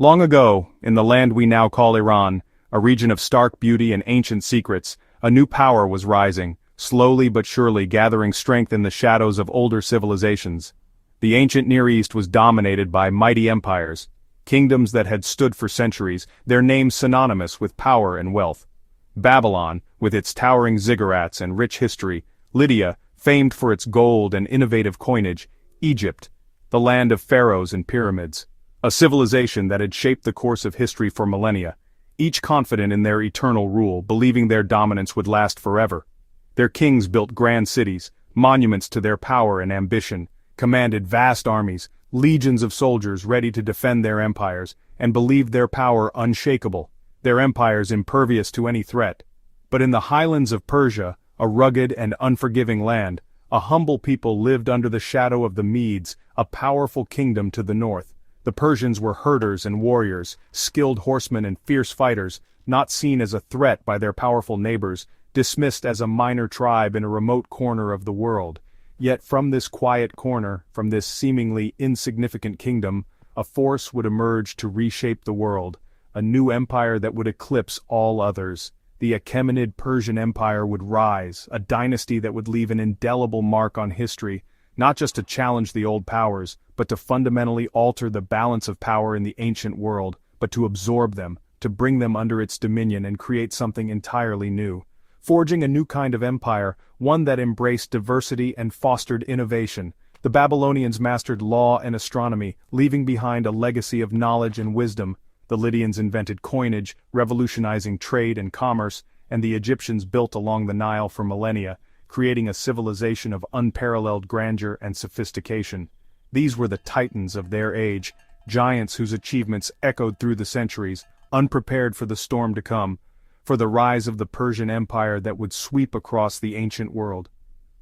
Long ago, in the land we now call Iran, a region of stark beauty and ancient secrets, a new power was rising, slowly but surely gathering strength in the shadows of older civilizations. The ancient Near East was dominated by mighty empires, kingdoms that had stood for centuries, their names synonymous with power and wealth. Babylon, with its towering ziggurats and rich history, Lydia, famed for its gold and innovative coinage, Egypt, the land of pharaohs and pyramids. A civilization that had shaped the course of history for millennia, each confident in their eternal rule, believing their dominance would last forever. Their kings built grand cities, monuments to their power and ambition, commanded vast armies, legions of soldiers ready to defend their empires, and believed their power unshakable, their empires impervious to any threat. But in the highlands of Persia, a rugged and unforgiving land, a humble people lived under the shadow of the Medes, a powerful kingdom to the north. The Persians were herders and warriors, skilled horsemen and fierce fighters, not seen as a threat by their powerful neighbors, dismissed as a minor tribe in a remote corner of the world. Yet from this quiet corner, from this seemingly insignificant kingdom, a force would emerge to reshape the world, a new empire that would eclipse all others. The Achaemenid Persian Empire would rise, a dynasty that would leave an indelible mark on history, not just to challenge the old powers, but to fundamentally alter the balance of power in the ancient world, but to absorb them, to bring them under its dominion and create something entirely new. Forging a new kind of empire, one that embraced diversity and fostered innovation. The Babylonians mastered law and astronomy, leaving behind a legacy of knowledge and wisdom. The Lydians invented coinage, revolutionizing trade and commerce, and the Egyptians built along the Nile for millennia, creating a civilization of unparalleled grandeur and sophistication. These were the titans of their age, giants whose achievements echoed through the centuries, unprepared for the storm to come, for the rise of the Persian Empire that would sweep across the ancient world.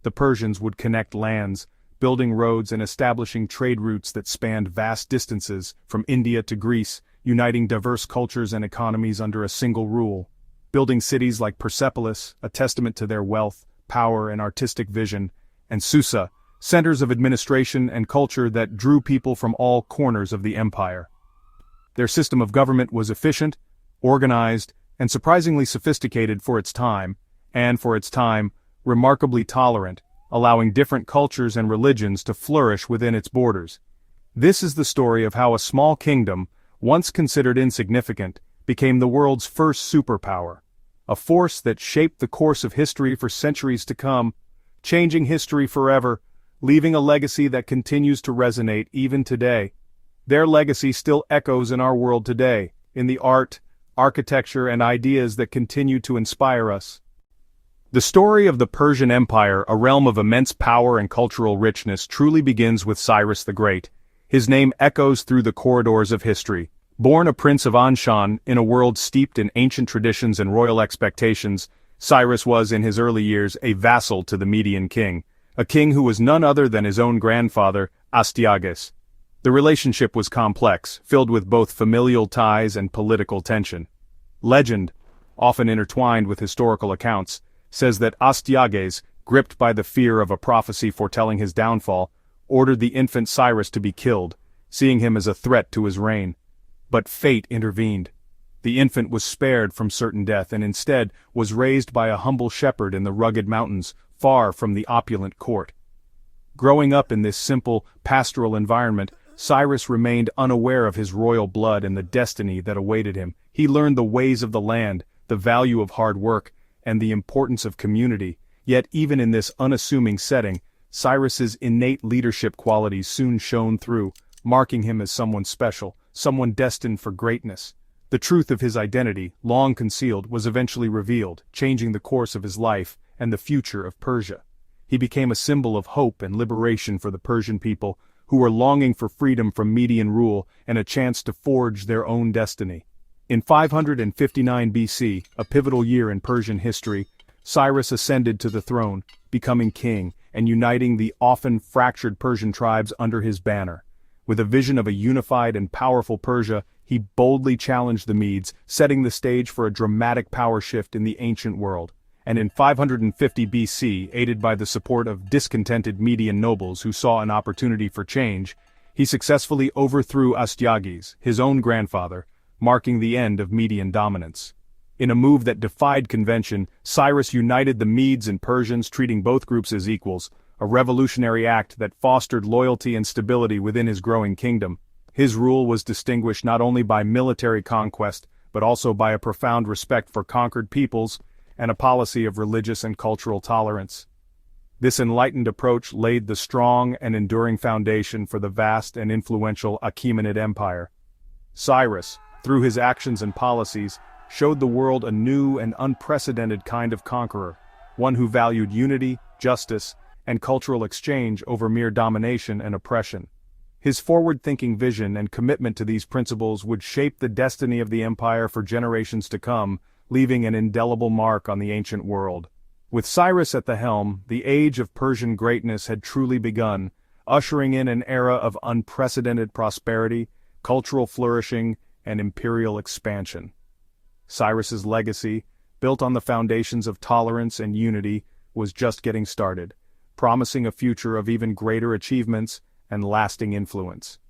The Persians would connect lands, building roads and establishing trade routes that spanned vast distances, from India to Greece, uniting diverse cultures and economies under a single rule. Building cities like Persepolis, a testament to their wealth, power and artistic vision, and Susa, centers of administration and culture that drew people from all corners of the empire. Their system of government was efficient, organized, and surprisingly sophisticated for its time, and for its time, remarkably tolerant, allowing different cultures and religions to flourish within its borders. This is the story of how a small kingdom, once considered insignificant, became the world's first superpower. A force that shaped the course of history for centuries to come, changing history forever, leaving a legacy that continues to resonate even today. Their legacy still echoes in our world today, in the art, architecture and ideas that continue to inspire us. The story of the Persian Empire, a realm of immense power and cultural richness, truly begins with Cyrus the Great. His name echoes through the corridors of history. Born a prince of Anshan in a world steeped in ancient traditions and royal expectations, Cyrus was in his early years a vassal to the Median king, a king who was none other than his own grandfather, Astyages. The relationship was complex, filled with both familial ties and political tension. Legend, often intertwined with historical accounts, says that Astyages, gripped by the fear of a prophecy foretelling his downfall, ordered the infant Cyrus to be killed, seeing him as a threat to his reign. But fate intervened. The infant was spared from certain death and instead was raised by a humble shepherd in the rugged mountains, far from the opulent court. Growing up in this simple, pastoral environment, Cyrus remained unaware of his royal blood and the destiny that awaited him. He learned the ways of the land, the value of hard work, and the importance of community. Yet even in this unassuming setting, Cyrus's innate leadership qualities soon shone through, marking him as someone special, someone destined for greatness. The truth of his identity, long concealed, was eventually revealed, changing the course of his life and the future of Persia. He became a symbol of hope and liberation for the Persian people, who were longing for freedom from Median rule and a chance to forge their own destiny. In 559 BC, a pivotal year in Persian history, Cyrus ascended to the throne, becoming king and uniting the often fractured Persian tribes under his banner. With a vision of a unified and powerful Persia, he boldly challenged the Medes, setting the stage for a dramatic power shift in the ancient world. And in 550 BC, aided by the support of discontented Median nobles who saw an opportunity for change, He successfully overthrew Astyages, his own grandfather, marking the end of Median dominance. In a move that defied convention, Cyrus united the Medes and Persians, treating both groups as equals, a revolutionary act that fostered loyalty and stability within his growing kingdom. His rule was distinguished not only by military conquest, but also by a profound respect for conquered peoples and a policy of religious and cultural tolerance. This enlightened approach laid the strong and enduring foundation for the vast and influential Achaemenid Empire. Cyrus, through his actions and policies, showed the world a new and unprecedented kind of conqueror, one who valued unity, justice, and cultural exchange over mere domination and oppression. His forward-thinking vision and commitment to these principles would shape the destiny of the empire for generations to come, leaving an indelible mark on the ancient world. With Cyrus at the helm, the age of Persian greatness had truly begun, ushering in an era of unprecedented prosperity, cultural flourishing, and imperial expansion. Cyrus's legacy, built on the foundations of tolerance and unity, was just getting started, promising a future of even greater achievements and lasting influence.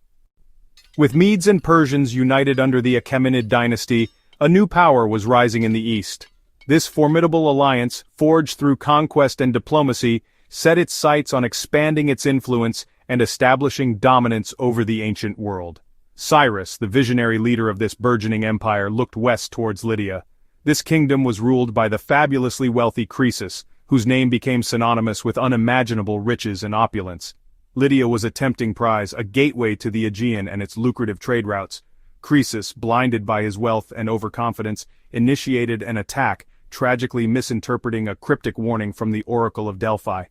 With Medes and Persians united under the Achaemenid dynasty, a new power was rising in the east. This formidable alliance, forged through conquest and diplomacy, set its sights on expanding its influence and establishing dominance over the ancient world. Cyrus, the visionary leader of this burgeoning empire, looked west towards Lydia. This kingdom was ruled by the fabulously wealthy Croesus, whose name became synonymous with unimaginable riches and opulence. Lydia was a tempting prize, a gateway to the Aegean and its lucrative trade routes. Croesus, blinded by his wealth and overconfidence, initiated an attack, tragically misinterpreting a cryptic warning from the Oracle of Delphi.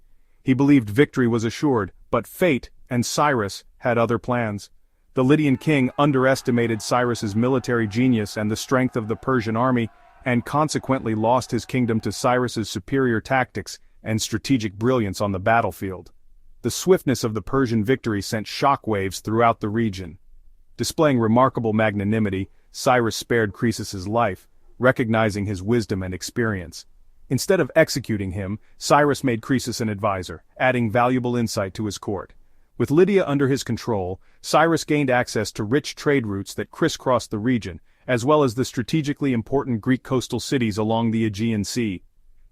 He believed victory was assured, but fate and Cyrus had other plans. The Lydian king underestimated Cyrus's military genius and the strength of the Persian army, and consequently lost his kingdom to Cyrus's superior tactics and strategic brilliance on the battlefield. The swiftness of the Persian victory sent shockwaves throughout the region. Displaying remarkable magnanimity, Cyrus spared Croesus's life, recognizing his wisdom and experience. Instead of executing him, Cyrus made Croesus an advisor, adding valuable insight to his court. With Lydia under his control, Cyrus gained access to rich trade routes that crisscrossed the region, as well as the strategically important Greek coastal cities along the Aegean Sea.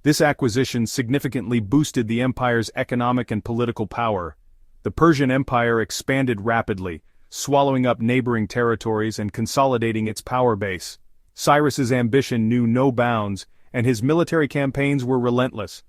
This acquisition significantly boosted the empire's economic and political power. The Persian Empire expanded rapidly, swallowing up neighboring territories and consolidating its power base. Cyrus's ambition knew no bounds, and his military campaigns were relentless.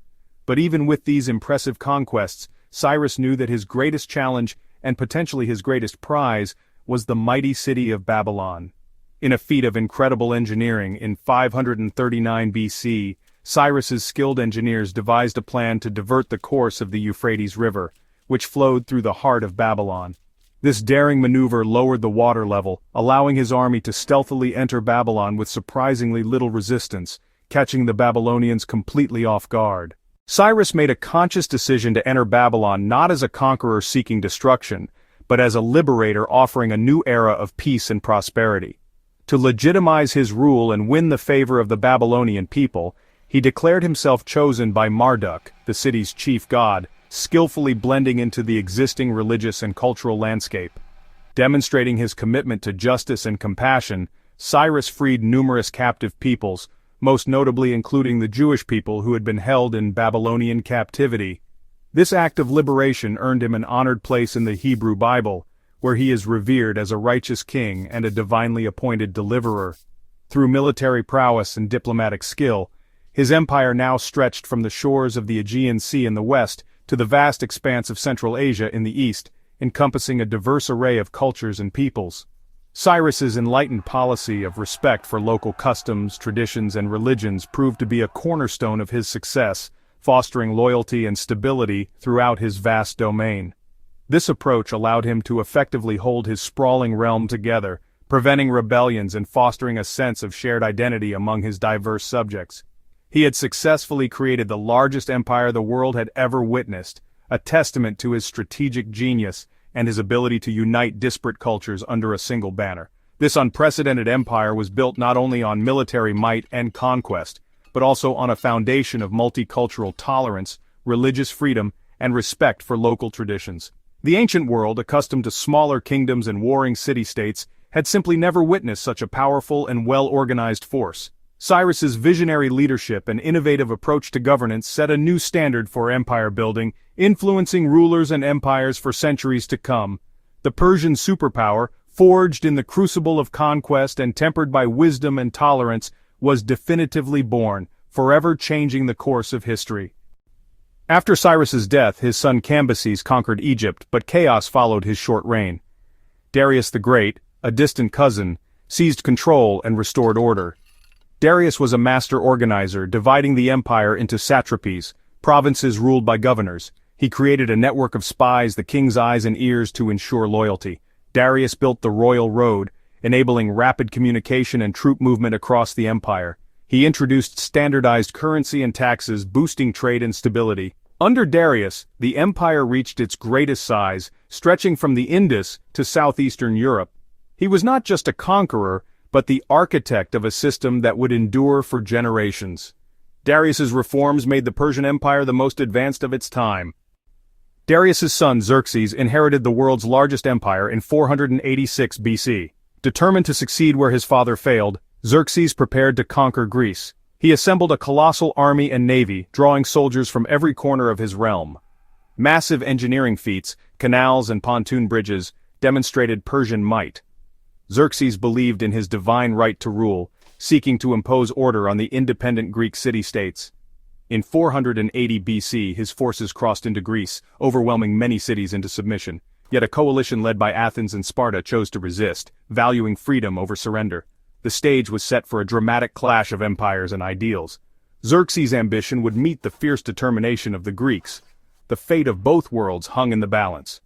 But even with these impressive conquests, Cyrus knew that his greatest challenge, and potentially his greatest prize, was the mighty city of Babylon. In a feat of incredible engineering, in 539 BC, Cyrus's skilled engineers devised a plan to divert the course of the Euphrates River, which flowed through the heart of Babylon. This daring maneuver lowered the water level, allowing his army to stealthily enter Babylon with surprisingly little resistance, catching the Babylonians completely off guard. Cyrus made a conscious decision to enter Babylon not as a conqueror seeking destruction, but as a liberator offering a new era of peace and prosperity. To legitimize his rule and win the favor of the Babylonian people, he declared himself chosen by Marduk, the city's chief god, skillfully blending into the existing religious and cultural landscape. Demonstrating his commitment to justice and compassion, Cyrus freed numerous captive peoples, most notably including the Jewish people who had been held in Babylonian captivity. This act of liberation earned him an honored place in the Hebrew Bible, where he is revered as a righteous king and a divinely appointed deliverer. Through military prowess and diplomatic skill, his empire now stretched from the shores of the Aegean Sea in the west to the vast expanse of Central Asia in the east, encompassing a diverse array of cultures and peoples. Cyrus's enlightened policy of respect for local customs, traditions, and religions proved to be a cornerstone of his success, fostering loyalty and stability throughout his vast domain. This approach allowed him to effectively hold his sprawling realm together, preventing rebellions and fostering a sense of shared identity among his diverse subjects. He had successfully created the largest empire the world had ever witnessed, a testament to his strategic genius and his ability to unite disparate cultures under a single banner. This unprecedented empire was built not only on military might and conquest, but also on a foundation of multicultural tolerance, religious freedom, and respect for local traditions. The ancient world, accustomed to smaller kingdoms and warring city-states, had simply never witnessed such a powerful and well-organized force. Cyrus's visionary leadership and innovative approach to governance set a new standard for empire building, influencing rulers and empires for centuries to come. The Persian superpower, forged in the crucible of conquest and tempered by wisdom and tolerance, was definitively born, forever changing the course of history. After Cyrus's death, his son Cambyses conquered Egypt, but chaos followed his short reign. Darius the Great, a distant cousin, seized control and restored order. Darius was a master organizer, dividing the empire into satrapies, provinces ruled by governors. He created a network of spies, the king's eyes and ears, to ensure loyalty. Darius built the royal road, enabling rapid communication and troop movement across the empire. He introduced standardized currency and taxes, boosting trade and stability. Under Darius, the empire reached its greatest size, stretching from the Indus to southeastern Europe. He was not just a conqueror, but the architect of a system that would endure for generations. Darius's reforms made the Persian Empire the most advanced of its time. Darius's son Xerxes inherited the world's largest empire in 486 BC. Determined to succeed where his father failed, Xerxes prepared to conquer Greece. He assembled a colossal army and navy, drawing soldiers from every corner of his realm. Massive engineering feats, canals and pontoon bridges, demonstrated Persian might. Xerxes believed in his divine right to rule, seeking to impose order on the independent Greek city-states. In 480 BC, his forces crossed into Greece, overwhelming many cities into submission. Yet a coalition led by Athens and Sparta chose to resist, valuing freedom over surrender. The stage was set for a dramatic clash of empires and ideals. Xerxes' ambition would meet the fierce determination of the Greeks. The fate of both worlds hung in the balance.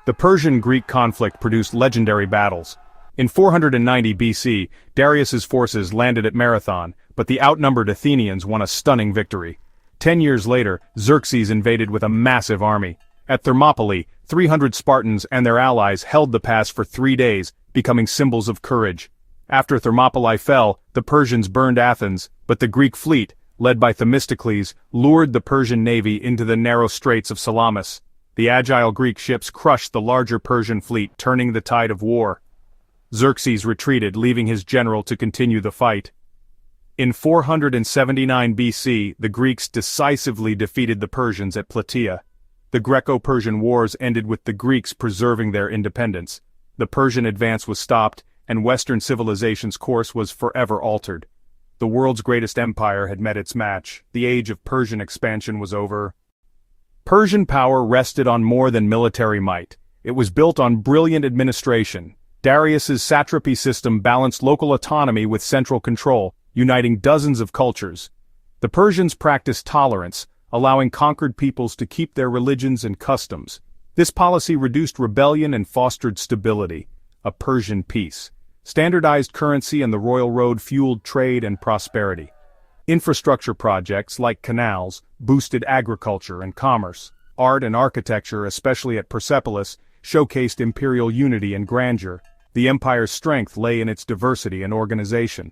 The Persian-Greek conflict produced legendary battles. In 490 BC, Darius's forces landed at Marathon, but the outnumbered Athenians won a stunning victory. 10 years later, Xerxes invaded with a massive army. At Thermopylae, 300 Spartans and their allies held the pass for 3 days, becoming symbols of courage. After Thermopylae fell, the Persians burned Athens, but the Greek fleet, led by Themistocles, lured the Persian navy into the narrow straits of Salamis. The agile Greek ships crushed the larger Persian fleet, turning the tide of war. Xerxes retreated, leaving his general to continue the fight. In 479 BC, the Greeks decisively defeated the Persians at Plataea. The Greco-Persian Wars ended with the Greeks preserving their independence. The Persian advance was stopped, and Western civilization's course was forever altered. The world's greatest empire had met its match. The age of Persian expansion was over. Persian power rested on more than military might. It was built on brilliant administration. Darius's satrapy system balanced local autonomy with central control, uniting dozens of cultures. The Persians practiced tolerance, allowing conquered peoples to keep their religions and customs. This policy reduced rebellion and fostered stability, a Persian peace. Standardized currency and the royal road fueled trade and prosperity. Infrastructure projects, like canals, boosted agriculture and commerce. Art and architecture, especially at Persepolis, showcased imperial unity and grandeur. The empire's strength lay in its diversity and organization.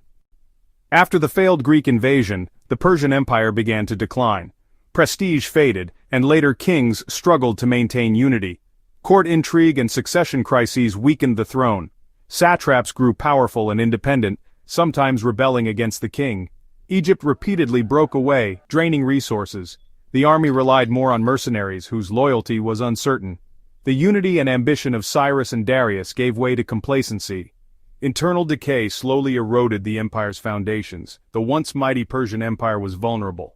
After the failed Greek invasion, the Persian Empire began to decline. Prestige faded, and later kings struggled to maintain unity. Court intrigue and succession crises weakened the throne. Satraps grew powerful and independent, sometimes rebelling against the king. Egypt repeatedly broke away, draining resources. The army relied more on mercenaries whose loyalty was uncertain. The unity and ambition of Cyrus and Darius gave way to complacency. Internal decay slowly eroded the empire's foundations. The once mighty Persian Empire was vulnerable.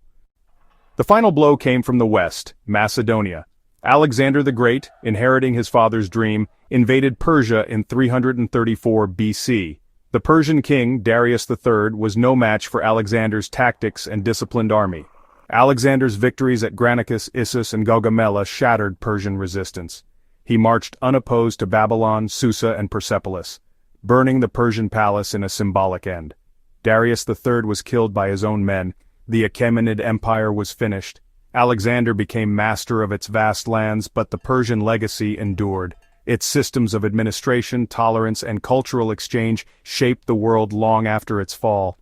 The final blow came from the west, Macedonia. Alexander the Great, inheriting his father's dream, invaded Persia in 334 BC. The Persian king, Darius III, was no match for Alexander's tactics and disciplined army. Alexander's victories at Granicus, Issus, and Gaugamela shattered Persian resistance. He marched unopposed to Babylon, Susa, and Persepolis, burning the Persian palace in a symbolic end. Darius III was killed by his own men. The Achaemenid Empire was finished. Alexander became master of its vast lands, but the Persian legacy endured. Its systems of administration, tolerance, and cultural exchange shaped the world long after its fall.